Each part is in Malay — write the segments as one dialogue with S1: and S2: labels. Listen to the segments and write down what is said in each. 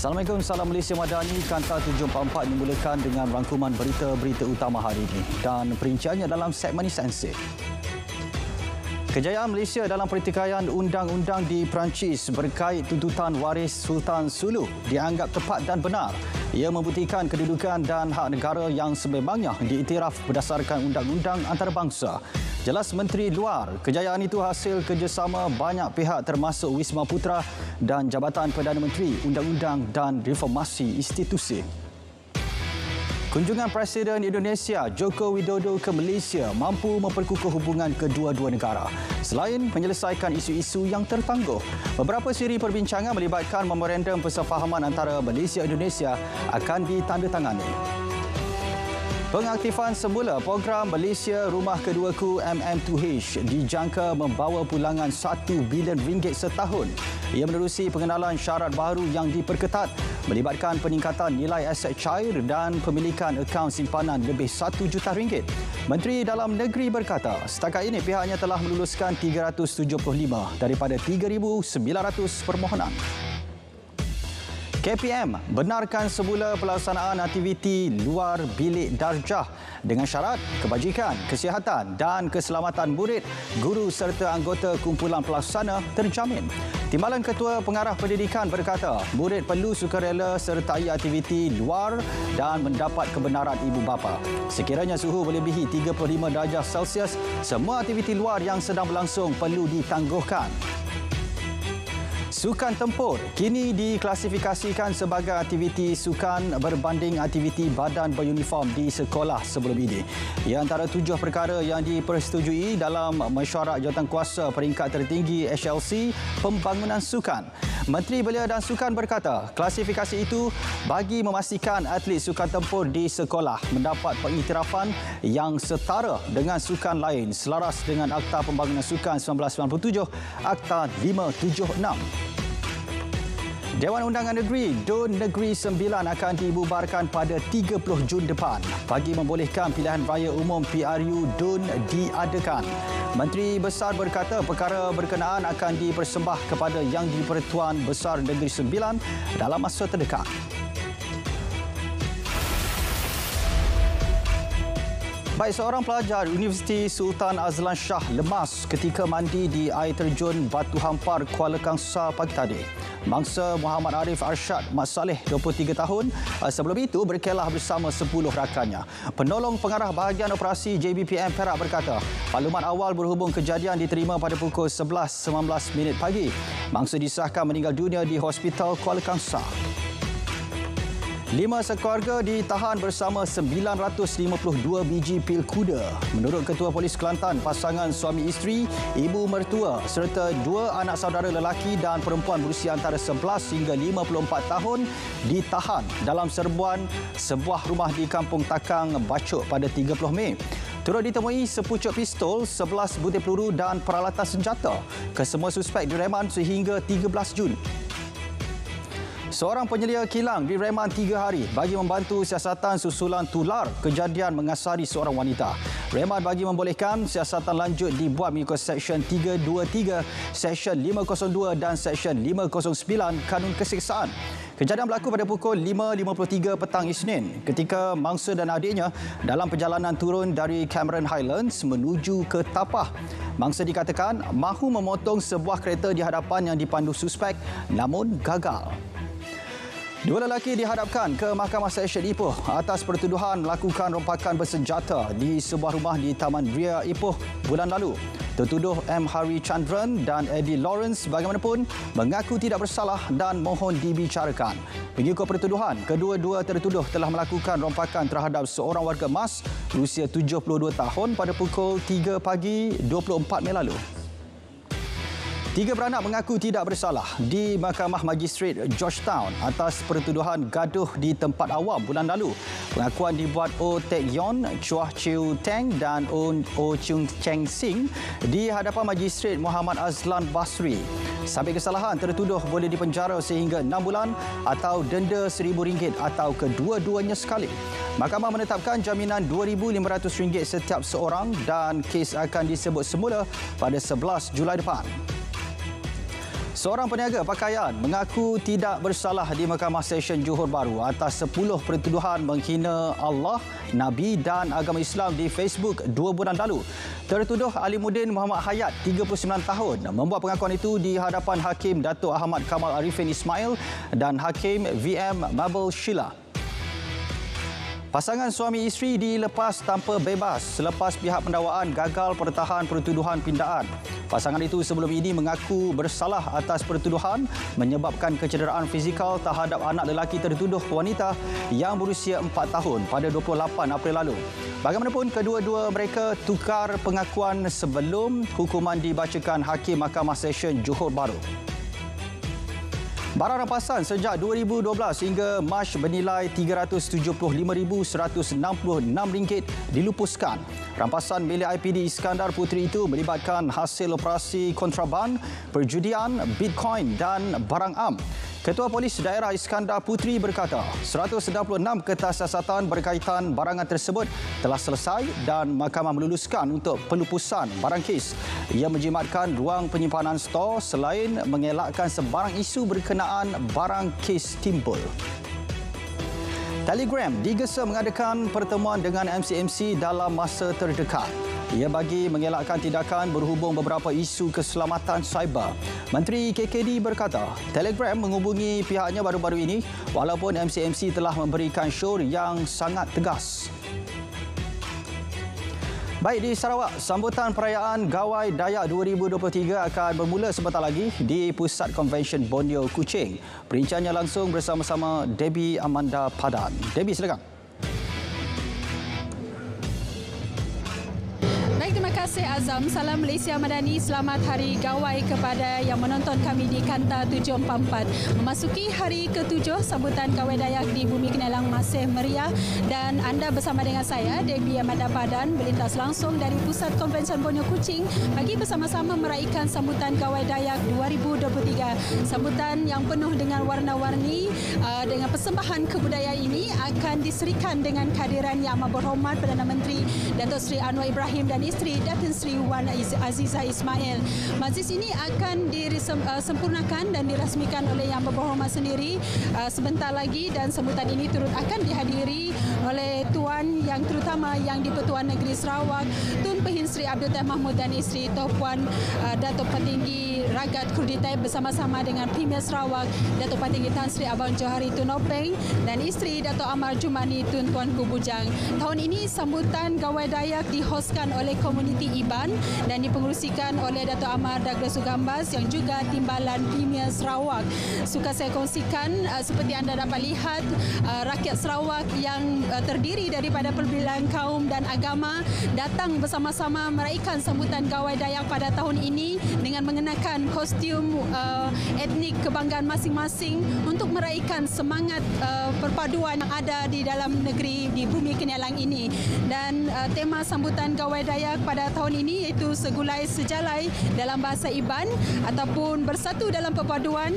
S1: Assalamualaikum, salam Malaysia Madani. Kanta 744 dimulakan dengan rangkuman berita-berita utama hari ini dan perinciannya dalam segmen Sensei. Kejayaan Malaysia dalam pertikaian undang-undang di Perancis berkait tuntutan waris Sultan Sulu dianggap tepat dan benar. Ia membuktikan kedudukan dan hak negara yang sememangnya diiktiraf berdasarkan undang-undang antarabangsa. Jelas Menteri Luar, kejayaan itu hasil kerjasama banyak pihak termasuk Wisma Putra dan Jabatan Perdana Menteri, Undang-Undang dan Reformasi Institusi. Kunjungan Presiden Indonesia Joko Widodo ke Malaysia mampu memperkukuh hubungan kedua-dua negara selain menyelesaikan isu-isu yang tertangguh. Beberapa siri perbincangan melibatkan memorandum persefahaman antara Malaysia dan Indonesia akan ditandatangani. Pengaktifan semula program Malaysia Rumah Keduaku MM2H dijangka membawa pulangan RM1 bilion setahun. Ia menerusi pengenalan syarat baru yang diperketat melibatkan peningkatan nilai aset cair dan pemilikan akaun simpanan lebih RM1 juta. Menteri Dalam Negeri berkata, setakat ini pihaknya telah meluluskan 375 daripada 3,900 permohonan. KPM benarkan semula pelaksanaan aktiviti luar bilik darjah dengan syarat kebajikan, kesihatan dan keselamatan murid, guru serta anggota kumpulan pelaksana terjamin. Timbalan Ketua Pengarah Pendidikan berkata, murid perlu sukarela sertai aktiviti luar dan mendapat kebenaran ibu bapa. Sekiranya suhu melebihi 35 darjah Celsius, semua aktiviti luar yang sedang berlangsung perlu ditangguhkan. Sukan tempur kini diklasifikasikan sebagai aktiviti sukan berbanding aktiviti badan beruniform di sekolah sebelum ini. Ia antara 7 perkara yang dipersetujui dalam mesyuarat jawatankuasa peringkat tertinggi HLC Pembangunan Sukan. Menteri Belia dan Sukan berkata, klasifikasi itu bagi memastikan atlet sukan tempur di sekolah mendapat pengiktirafan yang setara dengan sukan lain selaras dengan Akta Pembangunan Sukan 1997, Akta 576. Dewan Undangan Negeri DUN Negeri Sembilan akan dibubarkan pada 30 Jun depan bagi membolehkan pilihan raya umum PRU DUN diadakan. Menteri Besar berkata perkara berkenaan akan dipersembah kepada Yang di-Pertuan Besar Negeri Sembilan dalam masa terdekat. Baik, seorang pelajar Universiti Sultan Azlan Shah lemas ketika mandi di air terjun Batu Hampar, Kuala Kangsar pagi tadi. Mangsa Muhammad Arif Arsyad Mat Saleh, 23 tahun, sebelum itu berkelah bersama 10 rakannya. Penolong Pengarah Bahagian Operasi JBPM Perak berkata, maklumat awal berhubung kejadian diterima pada pukul 11.19 pagi. Mangsa disahkan meninggal dunia di Hospital Kuala Kangsar. 5 sekeluarga ditahan bersama 952 biji pil kuda. Menurut Ketua Polis Kelantan, pasangan suami isteri, ibu mertua serta 2 anak saudara lelaki dan perempuan berusia antara 11 hingga 54 tahun ditahan dalam serbuan sebuah rumah di Kampung Takang, Bacok pada 30 Mei. Turut ditemui sepucuk pistol, 11 butir peluru dan peralatan senjata. Kesemua suspek direman sehingga 13 Jun. Seorang penyelia kilang direman 3 hari bagi membantu siasatan susulan tular kejadian mengasari seorang wanita. Reman bagi membolehkan siasatan lanjut dibuat mengikut Seksyen 323, Seksyen 502 dan Seksyen 509 Kanun Keseksaan. Kejadian berlaku pada pukul 5.53 petang Isnin ketika mangsa dan adiknya dalam perjalanan turun dari Cameron Highlands menuju ke Tapah. Mangsa dikatakan mahu memotong sebuah kereta di hadapan yang dipandu suspek namun gagal. 2 lelaki dihadapkan ke Mahkamah Seksyen Ipoh atas pertuduhan melakukan rompakan bersenjata di sebuah rumah di Taman Ria Ipoh bulan lalu. Tertuduh M. Hari Chandran dan Eddie Lawrence bagaimanapun mengaku tidak bersalah dan mohon dibicarakan. Mengikut pertuduhan, kedua-dua tertuduh telah melakukan rompakan terhadap seorang warga emas berusia 72 tahun pada pukul 3 pagi 24 Mei lalu. 3 beranak mengaku tidak bersalah di Mahkamah Magistrate Georgetown atas pertuduhan gaduh di tempat awam bulan lalu. Pengakuan dibuat Oh Tek Yon, Chua Chiu Teng dan Oh Chung Cheng Sing di hadapan Magistrate Muhammad Azlan Basri. Sabit kesalahan, tertuduh boleh dipenjara sehingga 6 bulan atau denda RM1,000 atau kedua-duanya sekali. Mahkamah menetapkan jaminan RM2,500 setiap seorang dan kes akan disebut semula pada 11 Julai depan. Seorang peniaga pakaian mengaku tidak bersalah di Mahkamah Session Johor Bahru atas 10 pertuduhan menghina Allah, Nabi dan agama Islam di Facebook 2 bulan lalu. Tertuduh Alimuddin Muhammad Hayat, 39 tahun, membuat pengakuan itu di hadapan Hakim Datuk Ahmad Kamal Arifin Ismail dan Hakim VM Mabel Sheila. Pasangan suami isteri dilepas tanpa bebas selepas pihak pendakwaan gagal pertahan pertuduhan pindaan. Pasangan itu sebelum ini mengaku bersalah atas pertuduhan menyebabkan kecederaan fizikal terhadap anak lelaki tertuduh wanita yang berusia 4 tahun pada 28 April lalu. Bagaimanapun, kedua-dua mereka tukar pengakuan sebelum hukuman dibacakan Hakim Mahkamah Session Johor Bahru. Barang rampasan sejak 2012 hingga Mac bernilai RM375,166 dilupuskan. Rampasan milik IPD Iskandar Puteri itu melibatkan hasil operasi kontraban, perjudian, Bitcoin dan barang am. Ketua Polis Daerah Iskandar Puteri berkata 166 kertas siasatan berkaitan barangan tersebut telah selesai dan mahkamah meluluskan untuk pelupusan barang kes. Ia menjimatkan ruang penyimpanan stor selain mengelakkan sebarang isu berkenaan barang kes timbul. Telegram digesa mengadakan pertemuan dengan MCMC dalam masa terdekat. Ia bagi mengelakkan tindakan berhubung beberapa isu keselamatan cyber. Menteri KKD berkata, Telegram menghubungi pihaknya baru-baru ini walaupun MCMC telah memberikan syor yang sangat tegas. Baik, di Sarawak, sambutan perayaan Gawai Dayak 2023 akan bermula sebentar lagi di Pusat Konvensyen Borneo, Kuching. Perinciannya langsung bersama-sama Debbie Amanda Padan. Debbie, silakan.
S2: Terima kasih Azam. Salam Malaysia Madani. Selamat Hari Gawai kepada yang menonton kami di Kanta 744. Memasuki hari ke-7, sambutan Gawai Dayak di Bumi Kenelang masih meriah dan anda bersama dengan saya, Debbie Amanda Padan, melintas langsung dari Pusat Konvensyen Borneo Kuching bagi bersama-sama meraihkan sambutan Gawai Dayak 2023. Sambutan yang penuh dengan warna-warni dengan persembahan kebudayaan ini akan diserikan dengan kehadiran Yang Amat Berhormat Perdana Menteri Datuk Seri Anwar Ibrahim dan isteri Datin Sri Wan Azizah Ismail. Majlis ini akan disempurnakan dan dirasmikan oleh Yang Berhormat sendiri sebentar lagi dan sambutan ini turut akan dihadiri oleh Tuan yang terutama yang di-Pertuan Negeri Sarawak, Tun Pehin Sri Abdul Taib Mahmud dan isteri Tuan Datuk Petinggi Ragat Kurditai bersama-sama dengan Premier Sarawak, Datuk Petinggi Tan Sri Abang Johari Tun Openg dan isteri Datuk Amar Jumani Tun Tuan Kubujang. Tahun ini sambutan Gawai Dayak dihoskan oleh komuniti Iban dan dipengerusikan oleh Datuk Amar Douglas Sugambas yang juga Timbalan Premier Sarawak. Suka saya kongsikan seperti anda dapat lihat rakyat Sarawak yang terdiri daripada pelbagai kaum dan agama datang bersama-sama meraihkan sambutan Gawai Dayak pada tahun ini dengan mengenakan kostum etnik kebanggaan masing-masing untuk meraihkan semangat perpaduan yang ada di dalam negeri di Bumi Kenelang ini. Dan tema sambutan Gawai Dayak pada tahun ini iaitu segulai sejalai dalam bahasa Iban ataupun bersatu dalam perpaduan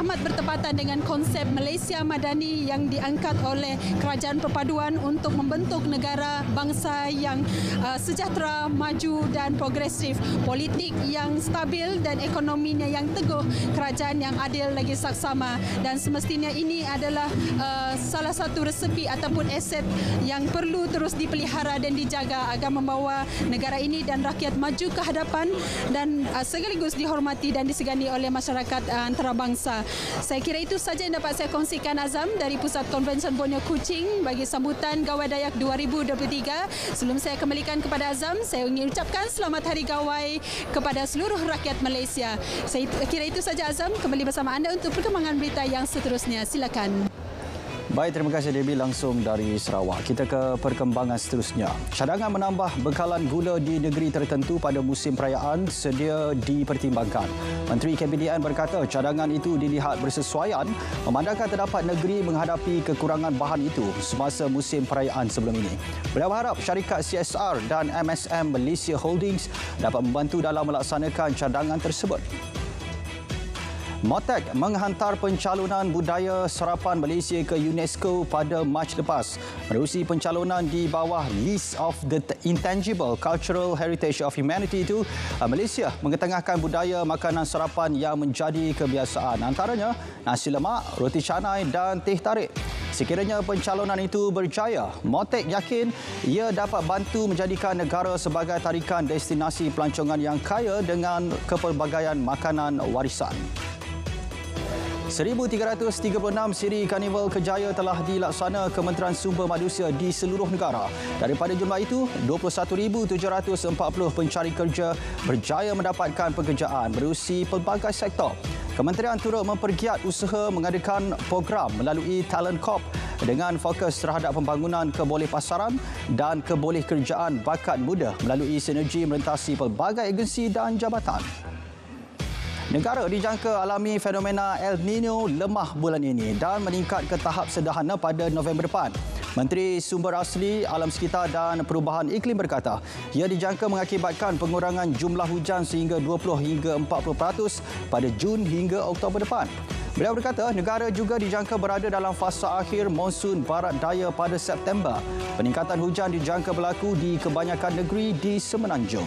S2: amat bertepatan dengan konsep Malaysia Madani yang diangkat oleh Kerajaan Perpaduan untuk membentuk negara bangsa yang sejahtera, maju dan progresif, politik yang stabil dan ekonominya yang teguh, kerajaan yang adil lagi saksama. Dan semestinya ini adalah salah satu resepi ataupun aset yang perlu terus dipelihara dan dijaga agar membawa negara ini dan rakyat maju ke hadapan dan sekaligus dihormati dan disegani oleh masyarakat antarabangsa. Saya kira itu saja yang dapat saya kongsikan Azam dari Pusat Konvensyen Borneo Kuching bagi sambutan Gawai Dayak 2023. Sebelum saya kembalikan kepada Azam, saya ingin ucapkan selamat Hari Gawai kepada seluruh rakyat Malaysia. Saya kira itu saja Azam, kembali bersama anda untuk perkembangan berita yang seterusnya. Silakan.
S1: Baik, terima kasih Debbie langsung dari Sarawak. Kita ke perkembangan seterusnya. Cadangan menambah bekalan gula di negeri tertentu pada musim perayaan sedia dipertimbangkan. Menteri KPDN berkata cadangan itu dilihat bersesuaian memandangkan terdapat negeri menghadapi kekurangan bahan itu semasa musim perayaan sebelum ini. Beliau berharap syarikat CSR dan MSM Malaysia Holdings dapat membantu dalam melaksanakan cadangan tersebut. MOTEC menghantar pencalonan budaya sarapan Malaysia ke UNESCO pada Mac lepas. Menerusi pencalonan di bawah List of the Intangible Cultural Heritage of Humanity itu, Malaysia mengetengahkan budaya makanan sarapan yang menjadi kebiasaan. Antaranya nasi lemak, roti canai dan teh tarik. Sekiranya pencalonan itu berjaya, MOTEC yakin ia dapat bantu menjadikan negara sebagai tarikan destinasi pelancongan yang kaya dengan kepelbagaian makanan warisan. 1,336 siri Karnival Kejaya telah dilaksana Kementerian Sumber Manusia di seluruh negara. Daripada jumlah itu, 21,740 pencari kerja berjaya mendapatkan pekerjaan menerusi pelbagai sektor. Kementerian turut mempergiat usaha mengadakan program melalui Talent Corp dengan fokus terhadap pembangunan kebolehpasaran dan kebolehkerjaan bakat muda melalui sinergi merentasi pelbagai agensi dan jabatan. Negara dijangka alami fenomena El Nino lemah bulan ini dan meningkat ke tahap sederhana pada November depan. Menteri Sumber Asli, Alam Sekitar dan Perubahan Iklim berkata, ia dijangka mengakibatkan pengurangan jumlah hujan sehingga 20 hingga 40% pada Jun hingga Oktober depan. Beliau berkata, negara juga dijangka berada dalam fasa akhir monsun barat daya pada September. Peningkatan hujan dijangka berlaku di kebanyakan negeri di Semenanjung.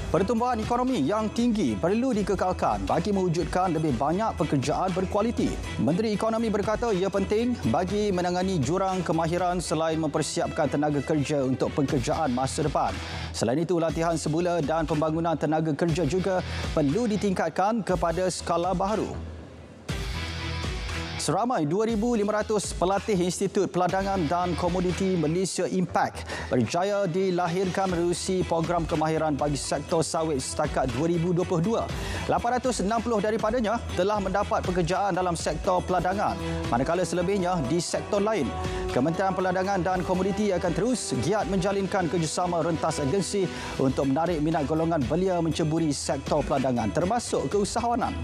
S1: Pertumbuhan ekonomi yang tinggi perlu dikekalkan bagi mewujudkan lebih banyak pekerjaan berkualiti. Menteri Ekonomi berkata ia penting bagi menangani jurang kemahiran selain mempersiapkan tenaga kerja untuk pekerjaan masa depan. Selain itu, latihan semula dan pembangunan tenaga kerja juga perlu ditingkatkan kepada skala baharu. Seramai 2,500 pelatih Institut Peladangan dan Komoditi Malaysia Impact berjaya dilahirkan menerusi program kemahiran bagi sektor sawit setakat 2022. 860 daripadanya telah mendapat pekerjaan dalam sektor peladangan, manakala selebihnya di sektor lain. Kementerian Peladangan dan Komoditi akan terus giat menjalinkan kerjasama rentas agensi untuk menarik minat golongan belia menceburi sektor peladangan termasuk keusahawanan.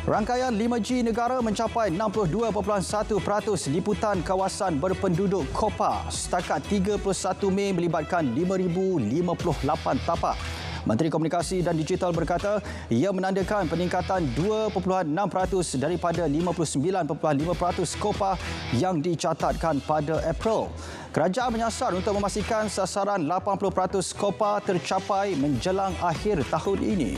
S1: Rangkaian 5G negara mencapai 62.1% liputan kawasan berpenduduk Kopa setakat 31 Mei melibatkan 5,058 tapak. Menteri Komunikasi dan Digital berkata ia menandakan peningkatan 2.6% daripada 59.5% Kopa yang dicatatkan pada April. Kerajaan menyasar untuk memastikan sasaran 80% Kopa tercapai menjelang akhir tahun ini.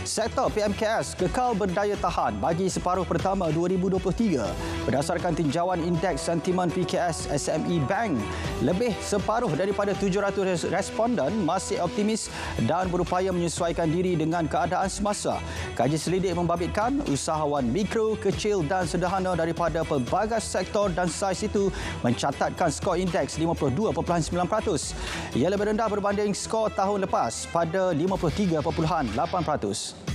S1: Sektor PMKS kekal berdaya tahan bagi separuh pertama 2023. Berdasarkan tinjauan Indeks Sentimen PKS SME Bank, lebih separuh daripada 700 responden masih optimis dan berupaya menyesuaikan diri dengan keadaan semasa. Kaji selidik membabitkan usahawan mikro, kecil dan sederhana daripada pelbagai sektor dan saiz itu mencatatkan skor indeks 52.9%. Ia lebih rendah berbanding skor tahun lepas pada 53.8%.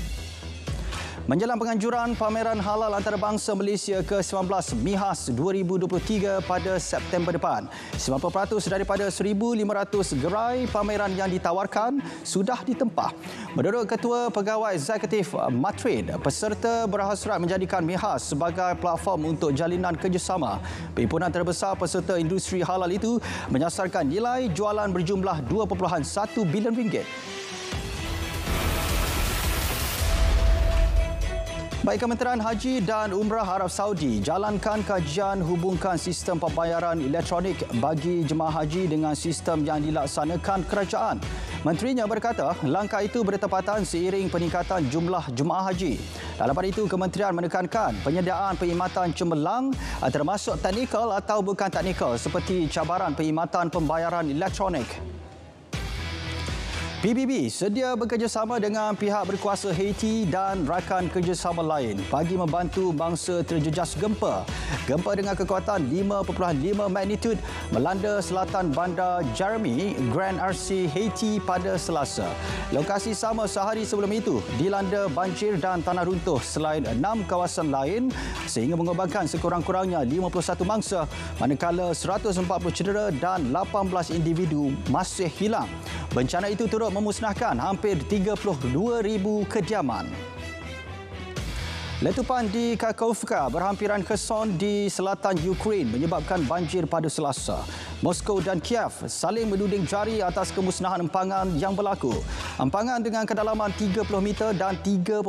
S1: Menjelang penganjuran pameran halal antarabangsa Malaysia ke-19 MIHAS 2023 pada September depan, 90% daripada 1,500 gerai pameran yang ditawarkan sudah ditempah. Menurut Ketua Pegawai Eksekutif Matrade, peserta berhasrat menjadikan MIHAS sebagai platform untuk jalinan kerjasama. Perhimpunan terbesar peserta industri halal itu menyasarkan nilai jualan berjumlah 2.1 bilion ringgit. Baik, Kementerian Haji dan Umrah Arab Saudi jalankan kajian hubungkan sistem pembayaran elektronik bagi jemaah haji dengan sistem yang dilaksanakan kerajaan. Menterinya berkata langkah itu bertepatan seiring peningkatan jumlah jemaah haji. Dalam pada itu, kementerian menekankan penyediaan perkhidmatan cemerlang termasuk teknikal atau bukan teknikal seperti cabaran perkhidmatan pembayaran elektronik. PBB sedia bekerjasama dengan pihak berkuasa Haiti dan rakan kerjasama lain bagi membantu bangsa terjejas gempa. Gempa dengan kekuatan 5.5 magnitude melanda selatan bandar Jeremy, Grand RC, Haiti pada Selasa. Lokasi sama sehari sebelum itu dilanda banjir dan tanah runtuh selain 6 kawasan lain sehingga mengobatkan sekurang-kurangnya 51 mangsa, manakala 140 cedera dan 18 individu masih hilang. Bencana itu turut memusnahkan hampir 32,000 kediaman. Letupan di Kakhovka berhampiran Kherson di selatan Ukraine menyebabkan banjir pada Selasa. Moskow dan Kiev saling menuding jari atas kemusnahan empangan yang berlaku. Empangan dengan kedalaman 30 meter dan 3.2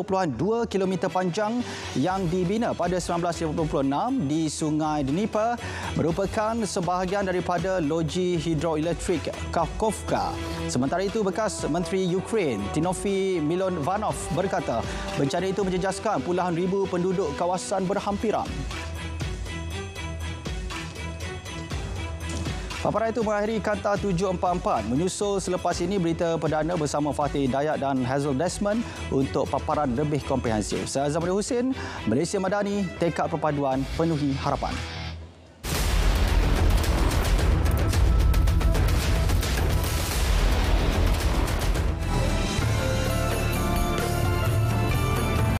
S1: kilometer panjang yang dibina pada 1956 di Sungai Dnieper merupakan sebahagian daripada loji hidroelektrik Kakhovka. Sementara itu, bekas Menteri Ukraine Timofey Milovanov berkata bencana itu menjejaskan puluhan ribu penduduk kawasan berhampiran. Paparan itu mengakhiri Kanta 744. Menyusul selepas ini berita perdana bersama Fatih Dayak dan Hazel Desmond untuk paparan lebih komprehensif. Saya Azam Hussein, Malaysia Madani, tekad perpaduan penuhi harapan.